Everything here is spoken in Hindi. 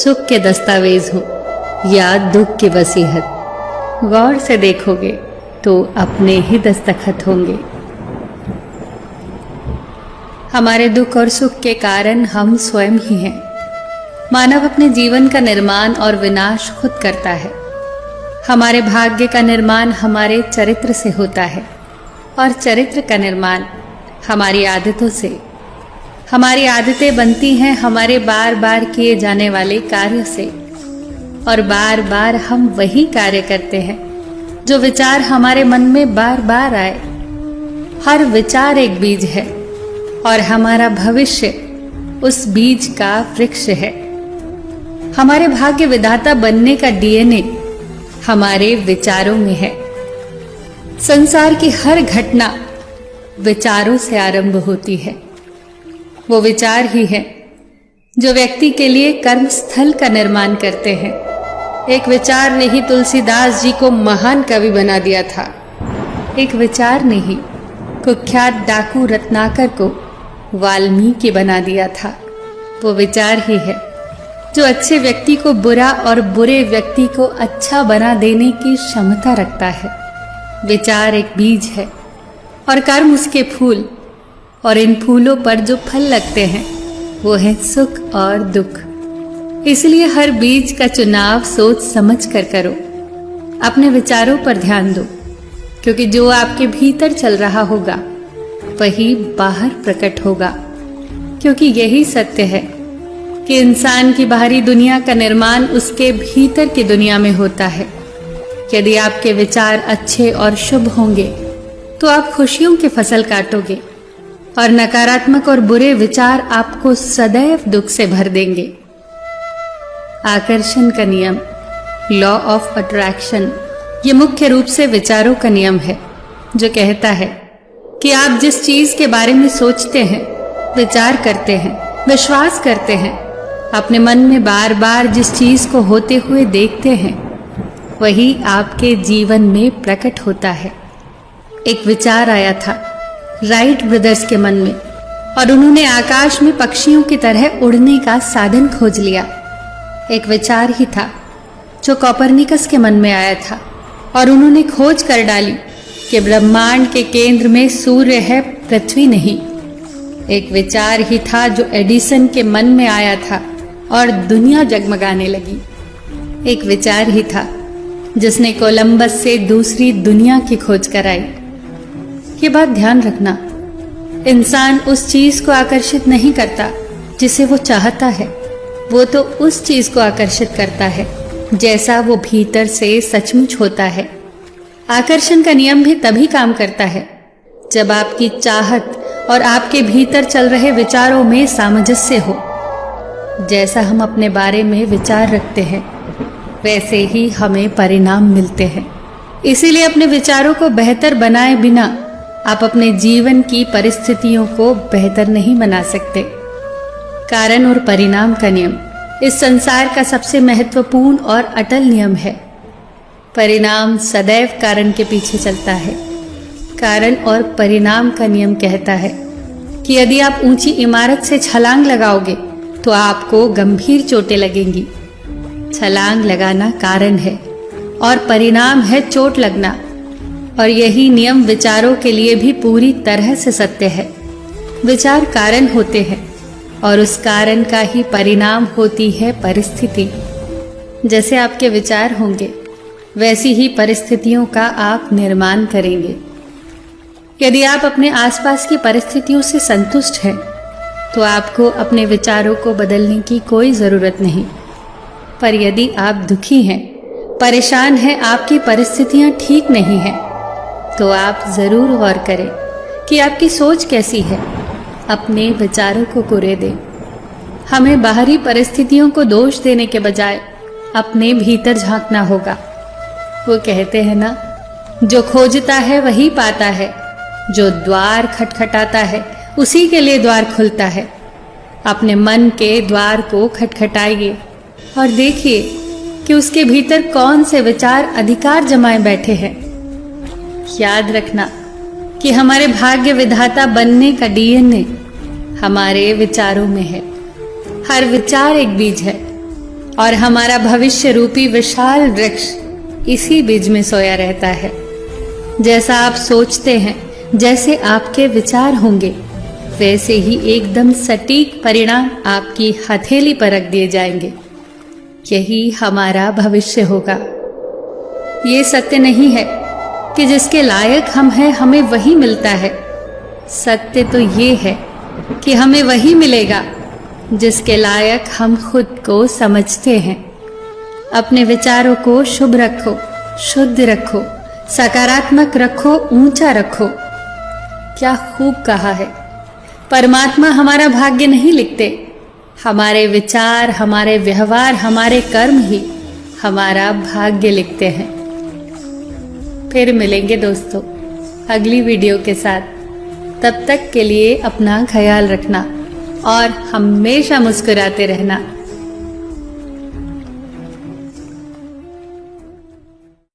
सुख के दस्तावेज हो या दुख की वसीहत। गौर से देखोगे तो अपने ही दस्तखत होंगे। हमारे दुख और सुख के कारण हम स्वयं ही हैं। मानव अपने जीवन का निर्माण और विनाश खुद करता है। हमारे भाग्य का निर्माण हमारे चरित्र से होता है और चरित्र का निर्माण हमारी आदतों से। हमारी आदतें बनती हैं हमारे बार बार किए जाने वाले कार्य से, और बार बार हम वही कार्य करते हैं जो विचार हमारे मन में बार बार आए। हर विचार एक बीज है और हमारा भविष्य उस बीज का वृक्ष है। हमारे भाग्य विधाता बनने का डीएनए हमारे विचारों में है। संसार की हर घटना विचारों से आरंभ होती है। वो विचार ही है जो व्यक्ति के लिए कर्म स्थल का निर्माण करते हैं। एक विचार ने ही तुलसीदास जी को महान कवि बना दिया था। एक विचार ने ही कुख्यात डाकू रत्नाकर को वाल्मीकि बना दिया था। वो विचार ही है जो अच्छे व्यक्ति को बुरा और बुरे व्यक्ति को अच्छा बना देने की क्षमता रखता है। विचार एक बीज है और कर्म उसके फूल, और इन फूलों पर जो फल लगते हैं वो है सुख और दुख। इसलिए हर बीज का चुनाव सोच समझ कर करो। अपने विचारों पर ध्यान दो, क्योंकि जो आपके भीतर चल रहा होगा वही बाहर प्रकट होगा। क्योंकि यही सत्य है कि इंसान की बाहरी दुनिया का निर्माण उसके भीतर की दुनिया में होता है। यदि आपके विचार अच्छे और शुभ होंगे तो आप खुशियों की फसल काटोगे, और नकारात्मक और बुरे विचार आपको सदैव दुख से भर देंगे। आकर्षण का नियम, लॉ ऑफ अट्रैक्शन, ये मुख्य रूप से विचारों का नियम है, जो कहता है कि आप जिस चीज के बारे में सोचते हैं, विचार करते हैं, विश्वास करते हैं, अपने मन में बार बार जिस चीज को होते हुए देखते हैं, वही आपके जीवन में प्रकट होता है। एक विचार आया था राइट ब्रदर्स के मन में, और उन्होंने आकाश में पक्षियों की तरह उड़ने का साधन खोज लिया। एक विचार ही था जो कोपरनिकस के मन में आया था, और उन्होंने खोज कर डाली कि ब्रह्मांड के केंद्र में सूर्य है, पृथ्वी नहीं। एक विचार ही था जो एडिसन के मन में आया था और दुनिया जगमगाने लगी। एक विचार ही था जिसने कोलंबस से दूसरी दुनिया की खोज कराई। ये बात ध्यान रखना, इंसान उस चीज को आकर्षित नहीं करता जिसे वो चाहता है, वो तो उस चीज को आकर्षित करता है जैसा वो भीतर से सचमुच होता है। आकर्षण का नियम भी तभी काम करता है जब आपकी चाहत और आपके भीतर चल रहे विचारों में सामंजस्य हो। जैसा हम अपने बारे में विचार रखते हैं, वैसे ही हमें परिणाम मिलते हैं। इसीलिए अपने विचारों को बेहतर बनाए बिना आप अपने जीवन की परिस्थितियों को बेहतर नहीं बना सकते। कारण और परिणाम का नियम इस संसार का सबसे महत्वपूर्ण और अटल नियम है। परिणाम सदैव कारण के पीछे चलता है। कारण और परिणाम का नियम कहता है कि यदि आप ऊंची इमारत से छलांग लगाओगे तो आपको गंभीर चोटें लगेंगी। छलांग लगाना कारण है और परिणाम है चोट लगना, और यही नियम विचारों के लिए भी पूरी तरह से सत्य है। विचार कारण होते हैं और उस कारण का ही परिणाम होती है परिस्थिति। जैसे आपके विचार होंगे वैसी ही परिस्थितियों का आप निर्माण करेंगे। यदि आप अपने आसपास की परिस्थितियों से संतुष्ट हैं तो आपको अपने विचारों को बदलने की कोई जरूरत नहीं। पर यदि आप दुखी हैं, परेशान हैं, आपकी परिस्थितियां ठीक नहीं हैं, तो आप जरूर गौर करें कि आपकी सोच कैसी है। अपने विचारों को कुरे दें। हमें बाहरी परिस्थितियों को दोष देने के बजाय अपने भीतर झांकना होगा। वो कहते हैं ना, जो खोजता है वही पाता है, जो द्वार खटखटाता है उसी के लिए द्वार खुलता है। अपने मन के द्वार को खटखटाइए और देखिए कि उसके भीतर कौन से विचार अधिकार जमाए बैठे हैं। याद रखना कि हमारे भाग्य विधाता बनने का डीएनए हमारे विचारों में है। हर विचार एक बीज है और हमारा भविष्य रूपी विशाल वृक्ष इसी बीज में सोया रहता है। जैसा आप सोचते हैं, जैसे आपके विचार होंगे, वैसे ही एकदम सटीक परिणाम आपकी हथेली पर रख दिए जाएंगे। यही हमारा भविष्य होगा। ये सत्य नहीं है कि जिसके लायक हम हैं हमें वही मिलता है। सत्य तो ये है कि हमें वही मिलेगा जिसके लायक हम खुद को समझते हैं। अपने विचारों को शुभ रखो, शुद्ध रखो, सकारात्मक रखो, ऊंचा रखो। क्या खूब कहा है। परमात्मा हमारा भाग्य नहीं लिखते, हमारे विचार, हमारे व्यवहार, हमारे कर्म ही हमारा भाग्य लिखते हैं। फिर मिलेंगे दोस्तों अगली वीडियो के साथ। तब तक के लिए अपना ख्याल रखना और हमेशा मुस्कुराते रहना।